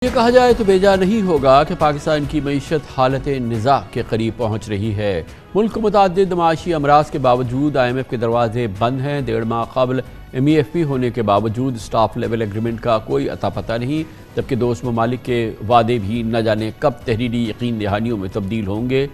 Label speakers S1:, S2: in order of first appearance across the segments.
S1: یہ کہا جائے تو بیجا نہیں ہوگا کہ پاکستان کی معیشت حالت نزاع کے قریب پہنچ رہی ہے۔ ملک کو متعدد معاشی امراض کے باوجود IMF کے دروازے بند ہیں۔ 1.5 ماہ قبل MEFP ہونے کے باوجود سٹاف لیول ایگریمنٹ کا کوئی اتا پتہ نہیں، جبکہ دوست ممالک کے وعدے بھی نہ جانے کب تحریری یقین دہانیوں میں تبدیل ہوں گے،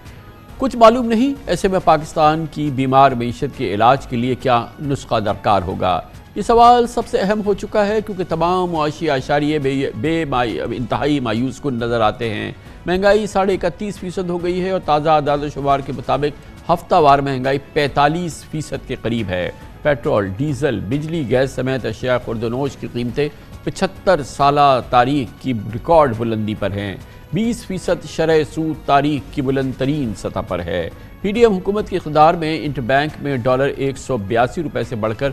S1: کچھ معلوم نہیں۔ ایسے میں پاکستان کی بیمار معیشت کے علاج کے لیے کیا نسخہ درکار ہوگا؟ یہ سوال سب سے اہم ہو چکا ہے، کیونکہ تمام معاشی اشاریے انتہائی مایوس کن نظر آتے ہیں۔ مہنگائی 31.5% ہو گئی ہے اور تازہ اعداد و شمار کے مطابق ہفتہ وار مہنگائی 45% کے قریب ہے۔ پیٹرول، ڈیزل، بجلی، گیس سمیت اشیاء خورد و نوش کی قیمتیں 75 سالہ تاریخ کی ریکارڈ بلندی پر ہیں۔ 20% شرح سود تاریخ کی بلند ترین سطح پر ہے۔ PDM حکومت کی اقتدار میں انٹر بینک میں ڈالر 182 روپے سے بڑھ کر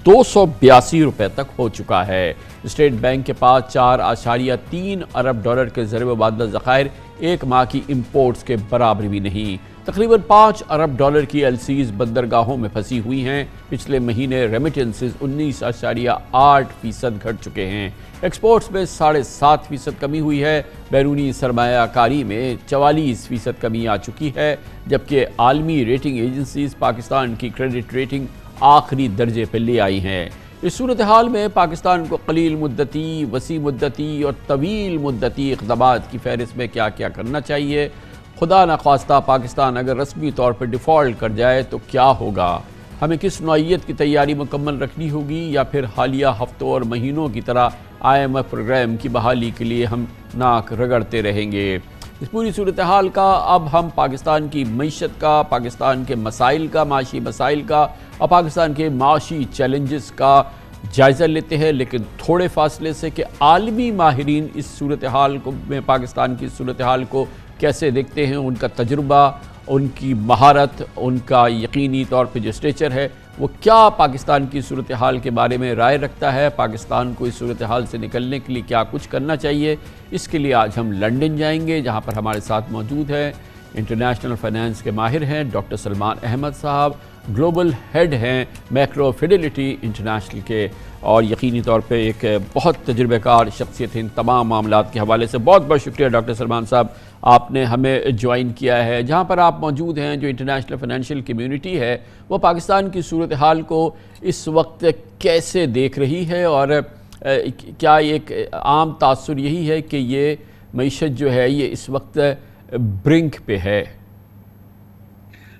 S1: 282 روپے تک ہو چکا ہے۔ اسٹیٹ بینک کے پاس 4.3 ارب ڈالر کے زر مبادلہ ذخائر ایک ماہ کی امپورٹس کے برابر بھی نہیں۔ تقریباً 5 ارب ڈالر کی LCs بندرگاہوں میں پھنسی ہوئی ہیں۔ پچھلے مہینے ریمیٹنسز 19.8% گھٹ چکے ہیں۔ ایکسپورٹس میں 7.5% کمی ہوئی ہے۔ بیرونی سرمایہ کاری میں 44% کمی آ چکی ہے، جبکہ عالمی ریٹنگ ایجنسیز پاکستان کی کریڈٹ ریٹنگ آخری درجے پہ لے آئی ہیں۔ اس صورتحال میں پاکستان کو قلیل مدتی، وسیع مدتی اور طویل مدتی اقدامات کی فہرست میں کیا کیا کرنا چاہیے؟ خدا نخواستہ پاکستان اگر رسمی طور پر ڈیفالٹ کر جائے تو کیا ہوگا؟ ہمیں کس نوعیت کی تیاری مکمل رکھنی ہوگی، یا پھر حالیہ ہفتوں اور مہینوں کی طرح IMF پروگرام کی بحالی کے لیے ہم ناک رگڑتے رہیں گے؟ اس پوری صورتحال کا اب ہم پاکستان کی معیشت کا، پاکستان کے مسائل کا، معاشی مسائل کا اور پاکستان کے معاشی چیلنجز کا جائزہ لیتے ہیں، لیکن تھوڑے فاصلے سے کہ عالمی ماہرین اس صورتحال کو میں پاکستان کی صورتحال کو کیسے دیکھتے ہیں، ان کا تجربہ، ان کی مہارت، ان کا یقینی طور پہ جو اسٹیچر ہے، وہ کیا پاکستان کی صورتحال کے بارے میں رائے رکھتا ہے، پاکستان کو اس صورتحال سے نکلنے کے لیے کیا کچھ کرنا چاہیے۔ اس کے لیے آج ہم لنڈن جائیں گے، جہاں پر ہمارے ساتھ موجود ہیں انٹرنیشنل فائنانس کے ماہر ہیں ڈاکٹر سلمان احمد صاحب، گلوبل ہیڈ ہیں میکرو فیڈیلٹی انٹرنیشنل کے، اور یقینی طور پہ ایک بہت تجربہ کار شخصیت ہیں ان تمام معاملات کے حوالے سے۔ بہت بہت شکریہ ڈاکٹر سلمان صاحب، آپ نے ہمیں جوائن کیا ہے۔ جہاں پر آپ موجود ہیں، جو انٹرنیشنل فائنینشیل کمیونٹی ہے، وہ پاکستان کی صورتحال کو اس وقت کیسے دیکھ رہی ہے، اور کیا ایک عام تاثر یہی ہے کہ یہ معیشت جو ہے یہ اس وقت برنک پہ ہے؟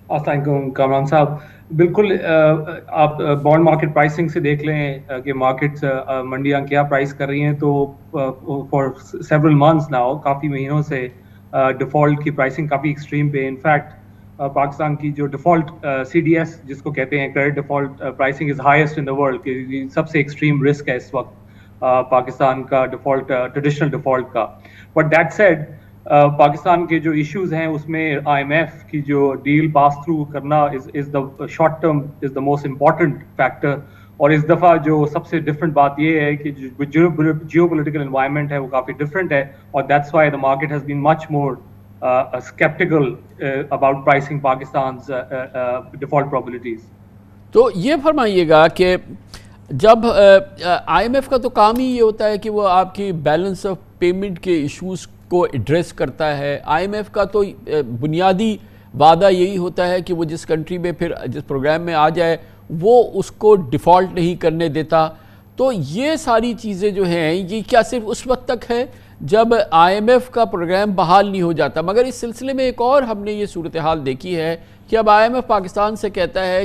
S2: السلام علیکم کامران صاحب، بالکل آپ بانڈ مارکیٹ پرائسنگ سے دیکھ لیں کہ مارکیٹس منڈیاں کیا پرائس کر رہی ہیں، تو فار سیورل منتھس ناؤ، کافی مہینوں سے ڈیفالٹ کی پرائسنگ کافی ایکسٹریم پہ۔ انفیکٹ پاکستان کی جو ڈیفالٹ CDS جس کو کہتے ہیں credit default pricing is highest in the world, کہ سب سے ایکسٹریم رسک ہے اس وقت پاکستان کا ڈیفالٹ، ٹریڈیشنل ڈیفالٹ کا۔ بٹ دیٹ سیڈ، پاکستان کے جو ایشوز ہیں اس میں IMF کی جو ڈیل پاس تھرو کرنا is the short term is the most important factor. اور اس دفعہ جو سب سے ڈفرینٹ بات یہ ہے کہ جو جیو پولیٹیکل انوائرمنٹ ہے وہ کافی ڈفرینٹ ہے، اور that's why the market has been much more skeptical about pricing Pakistan's default probabilities۔
S1: تو یہ فرمائیے گا کہ جب IMF کا تو کام ہی یہ ہوتا ہے کہ وہ آپ کی بیلنس آف پیمنٹ کے ایشوز کو ایڈریس کرتا ہے۔ IMF کا تو بنیادی وعدہ یہی ہوتا ہے کہ وہ جس کنٹری میں پھر جس پروگرام میں آ جائے وہ اس کو ڈیفالٹ نہیں کرنے دیتا۔ تو یہ ساری چیزیں جو ہیں یہ کیا صرف اس وقت تک ہے جب IMF کا پروگرام بحال نہیں ہو جاتا؟ مگر اس سلسلے میں ایک اور ہم نے یہ صورتحال دیکھی ہے کہ اب IMF پاکستان سے کہتا ہے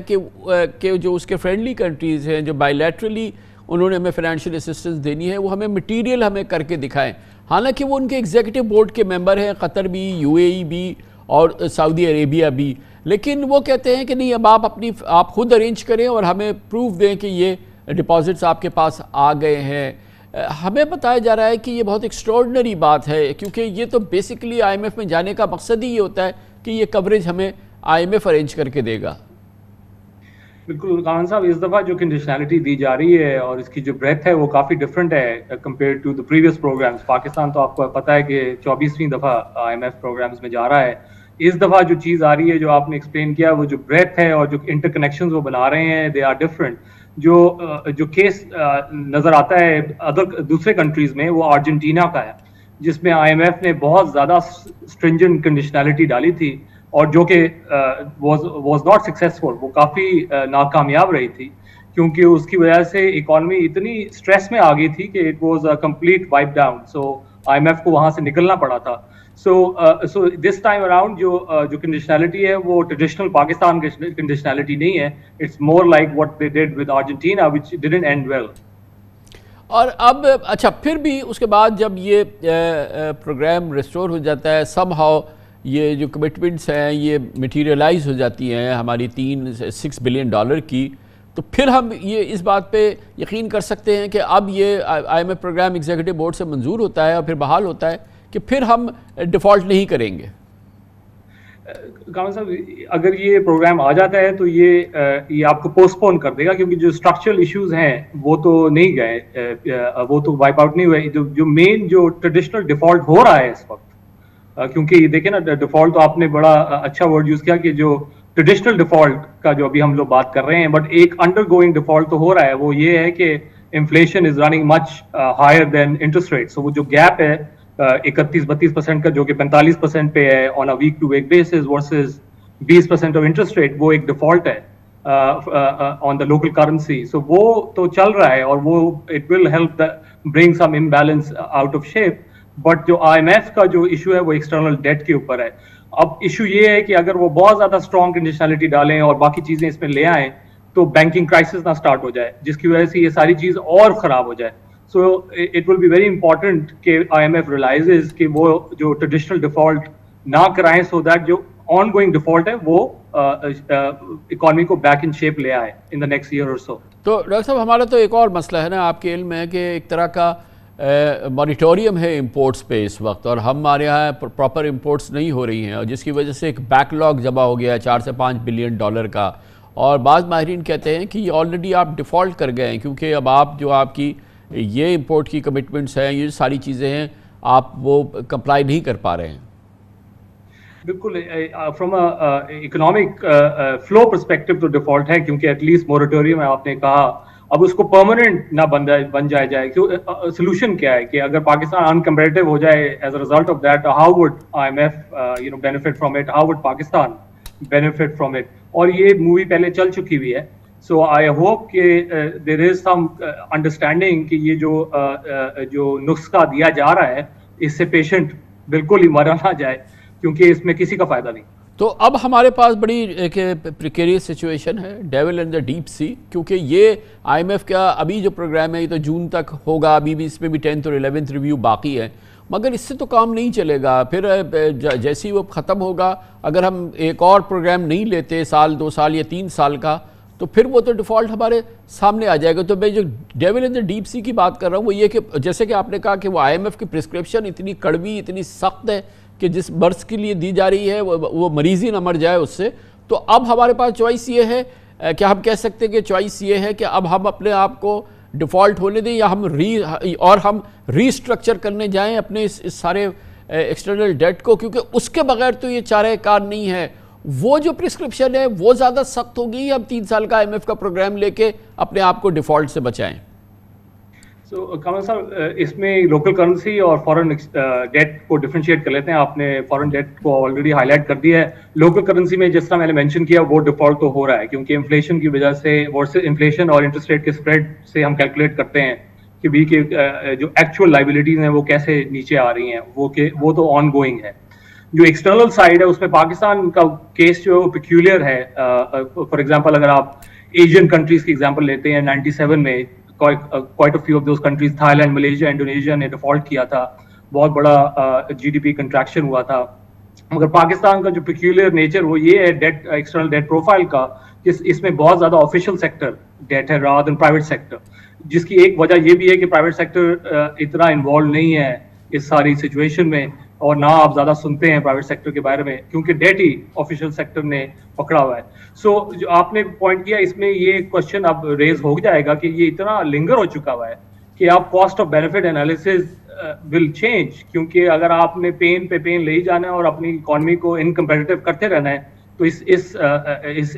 S1: کہ جو اس کے فرینڈلی کنٹریز ہیں، جو بائی لیٹرلی انہوں نے ہمیں فائنینشیل اسسٹنس دینی ہے، وہ ہمیں مٹیریل ہمیں کر کے دکھائیں۔ حالانکہ وہ ان کے ایگزیکٹو بورڈ کے ممبر ہیں، قطر بھی، UAE بھی اور سعودی عربیہ بھی، لیکن وہ کہتے ہیں کہ نہیں، اب آپ خود ارینج کریں اور ہمیں پروف دیں کہ یہ ڈپازٹس آپ کے پاس آ گئے ہیں۔ ہمیں بتایا جا رہا ہے کہ یہ بہت ایکسٹراڈنری بات ہے، کیونکہ یہ تو بیسیکلی IMF میں جانے کا مقصد ہی یہ ہوتا ہے کہ یہ کوریج ہمیں IMF ارینج کر کے دے گا۔
S2: بالکل خان صاحب، اس دفعہ جو کنڈیشنلٹی دی جا رہی ہے اور اس کی جو بریتھ ہے وہ کافی ڈفرینٹ ہے compare to the previous programs. Pakistan تو آپ کو پتہ ہے کہ 24ویں دفعہ IMF پروگرامز میں جا رہا ہے۔ اس دفعہ جو چیز آ رہی ہے، جو آپ نے ایکسپلین کیا، وہ جو بریتھ ہے اور جو انٹر کنیکشنز وہ بنا رہے ہیں، دے آر ڈفرینٹ۔ جو کیس نظر آتا ہے دوسرے کنٹریز میں، وہ ارجنٹینا کا ہے۔ جس میں آئی ایم ایف نے بہت زیادہ اسٹرنجنٹ کنڈیشنلٹی ڈالی تھی اور جو کہ واز ناٹ سکسیسفل، وہ کافی ناکامیاب رہی تھی، کیونکہ اس کی وجہ سے اکانومی اتنی اسٹریس میں آ گئی تھی کہ it was a complete wipe down. So I M F کو وہاں سے نکلنا پڑا تھا. سو دس ٹائم اراؤنڈ جو کنڈیشنلٹی ہے وہ ٹریڈیشنل پاکستان کنڈیشنلٹی نہیں ہے. It's more like what they did with Argentina which didn't end well.
S1: اور اب اچھا پھر بھی اس کے بعد جب یہ پروگرام ریسٹور ہو جاتا ہے، سم ہاؤ یہ جو کمٹمنٹس ہیں یہ میٹیریلائز ہو جاتی ہیں ہماری 6 بلین ڈالر کی، تو پھر ہم یہ اس بات پہ یقین کر سکتے ہیں کہ اب یہ I M F program executive board سے منظور ہوتا ہے اور پھر بحال ہوتا ہے کہ پھر ہم ڈیفالٹ نہیں کریں گے.
S2: کامل صاحب اگر یہ پروگرام آ جاتا ہے تو یہ آپ کو پوسٹ پون کر دے گا، کیونکہ جو اسٹرکچرل ایشوز ہیں وہ تو نہیں گئے، وہ تو وائپ آؤٹ نہیں ہوئے. جو مین جو ٹریڈیشنل ڈیفالٹ ہو رہا ہے اس وقت، کیونکہ دیکھیں نا ڈیفالٹ تو آپ نے بڑا اچھا ورڈ یوز کیا کہ جو ٹریڈیشنل ڈیفالٹ کا جو ابھی ہم لوگ بات کر رہے ہیں، بٹ ایک انڈر گوئنگ ڈیفالٹ تو ہو رہا ہے. وہ یہ ہے کہ inflation is running much higher than interest rate. So وہ جو گیپ ہے 31-32% کا جو کہ 45% پہ ہے on a week to week basis versus 20% of interest rate, وہ ایک ڈیفالٹ ہے آن دا لوکل کرنسی. سو وہ تو چل رہا ہے اور وہ it will help bring some imbalance out of shape. But جو آئی ایم ایف کا جو ایشو ہے وہ ایکسٹرنل ڈیٹ کے اوپر ہے. اب ایشو یہ ہے کہ اگر وہ بہت زیادہ اسٹرانگ کنڈیشنلٹی ڈالیں اور باقی چیزیں اس میں لے آئیں تو بینکنگ کرائسس نہ اسٹارٹ ہو جائے، جس کی وجہ سے یہ ساری چیز اور خراب ہو جائے. So it will be very important کہ آئی ایم ایف ریلائزز کہ وہ جو ٹریڈیشنل ڈیفالٹ نہ کرائیں، سو دیٹ جو آن گوئنگ ڈیفالٹ ہے وہ اکانومی کو بیک ان شیپ لے آئے ان دا نیکسٹ ایئر اور سو. تو
S1: ڈاکٹر صاحب ہمارا تو ایک اور مسئلہ ہے نا، آپ کے علم ہے کہ ایک طرح کا مانیٹوریم ہے امپورٹس پہ اس وقت، اور ہمارے یہاں پراپر امپورٹس نہیں ہو رہی ہیں، اور جس کی وجہ سے ایک بیک لاگ جمع ہو گیا ہے 4 سے 5 بلین ڈالر کا. اور بعض ماہرین کہتے ہیں کہ یہ آلریڈی آپ ڈیفالٹ کر گئے ہیں، کیونکہ اب آپ کی یہ امپورٹ کی کمٹمنٹس ہیں، یہ ساری چیزیں ہیں، آپ وہ کمپلائی نہیں کر پا رہے ہیں.
S2: بالکل فرام اکنامک فلو پرسپیکٹو تو ڈیفالٹ ہے، کیونکہ ایٹ لیسٹ مورٹوریم ہے آپ نے کہا. اب اس کو پرماننٹ نہ بن جائے سولوشن کیا ہے کہ اگر پاکستان انکمپیٹیو ہو جائے as a result of that, how would I M F benefit from it, how would Pakistan benefit from it. اور یہ مووی پہلے چل چکی ہوئی ہے. سو آئی ہوپ کہ دیر از سم انڈرسٹینڈنگ کہ یہ جو نسخہ دیا جا رہا ہے اس سے پیشنٹ بالکل ہی مرا نہ جائے، کیونکہ اس میں کسی کا فائدہ نہیں. تو
S1: اب ہمارے پاس بڑی ایک پریکیریس سچویشن ہے، devil in the deep sea, کیونکہ یہ آئی ایم ایف کا ابھی جو پروگرام ہے یہ تو جون تک ہوگا، ابھی بھی اس میں بھی 10th اور 11th ریویو باقی ہے، مگر اس سے تو کام نہیں چلے گا. پھر جیسے ہی وہ ختم ہوگا، اگر ہم ایک اور پروگرام نہیں لیتے سال 2 سال یا 3 سال کا، تو پھر وہ تو ڈیفالٹ ہمارے سامنے آ جائے گا. تو میں جو ڈیول ان دا ڈیپ سی کی بات کر رہا ہوں وہ یہ کہ جیسے کہ آپ نے کہا کہ وہ آئی ایم ایف کی پرسکرپشن اتنی کڑوی، اتنی سخت ہے کہ جس مرض کے لیے دی جا رہی ہے وہ مریض ہی نہ مر جائے اس سے. تو اب ہمارے پاس چوائس یہ ہے، کیا ہم کہہ سکتے ہیں کہ چوائس یہ ہے کہ اب ہم اپنے آپ کو ڈیفالٹ ہونے دیں، یا ہم ری اسٹرکچر کرنے جائیں اپنے اس سارے ایکسٹرنل ڈیٹ کو، کیونکہ اس کے بغیر تو یہ چارہ کار نہیں ہے. وہ جو پرسکرپشن ہے وہ زیادہ سخت ہوگی، ہم 3 سال کا آئی ایم ایف کا پروگرام لے کے اپنے آپ کو ڈیفالٹ سے بچائیں.
S2: سو کمل صاحب اس میں لوکل کرنسی اور فارن ڈیٹ کو ڈفرینشیٹ کر لیتے ہیں. آپ نے فارن ڈیٹ کو آلریڈی ہائی لائٹ کر دیا ہے. لوکل کرنسی میں جس طرح میں نے مینشن کیا وہ ڈیفالٹ تو ہو رہا ہے، کیونکہ انفلیشن کی وجہ سے انفلیشن اور انٹرسٹ ریٹ کے اسپریڈ سے ہم کیلکولیٹ کرتے ہیں کہ بھی کہ جو ایکچوئل لائبلٹیز ہیں وہ کیسے نیچے آ رہی ہیں، وہ تو آن گوئنگ ہے. جو ایکسٹرنل سائڈ ہے اس میں پاکستان کا کیس جو پیکیولر ہے. فار ایگزامپل اگر آپ ایشین کنٹریز کی ایگزامپل لیتے ہیں، 97 میں quite a few of those countries, Thailand, Malaysia, Indonesia نے ڈیفالٹ کیا تھا، بہت بڑا جی ڈی پی کنٹریکشن ہوا تھا. مگر پاکستان کا جو پیکیولر نیچر وہ یہ ہے ڈیٹ، ایکسٹرنل ڈیٹ پروفائل کا، کہ اس میں بہت زیادہ آفیشیل سیکٹر ڈیٹ ہے rather than پرائیویٹ سیکٹر، جس کی ایک وجہ یہ بھی ہے کہ پرائیویٹ سیکٹر اتنا انوالو نہیں ہے اس ساری سچویشن میں، اور نہ آپ زیادہ سنتے ہیں پرائیویٹ سیکٹر کے بارے میں، کیونکہ ڈیٹ ہی آفیشیل سیکٹر نے پکڑا ہوا ہے. سو جو آپ نے پوائنٹ کیا اس میں یہ کوشچن اب ریز ہو جائے گا کہ یہ اتنا لنگر ہو چکا ہوا ہے کہ آپ cost of benefit analysis will change, کیونکہ اگر آپ نے پین پہ پین لے ہی جانا ہے اور اپنی اکانومی کو انکمپیٹیٹو کرتے رہنا ہے تو اس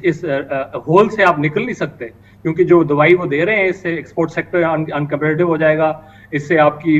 S2: ہول سے آپ نکل نہیں سکتے، کیونکہ جو دوائی وہ دے رہے ہیں اس سے ایکسپورٹ سیکٹر انکمپیٹیٹو ہو جائے گا، اس سے آپ کی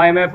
S2: IMF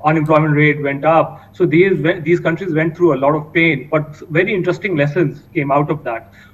S2: unemployment rate went up. So these countries went through a lot of pain, but very interesting lessons came out of that.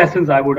S2: lessons I would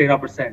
S2: 13%.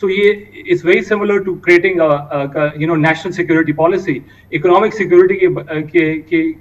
S2: So it's very similar to creating a national security policy. Economic security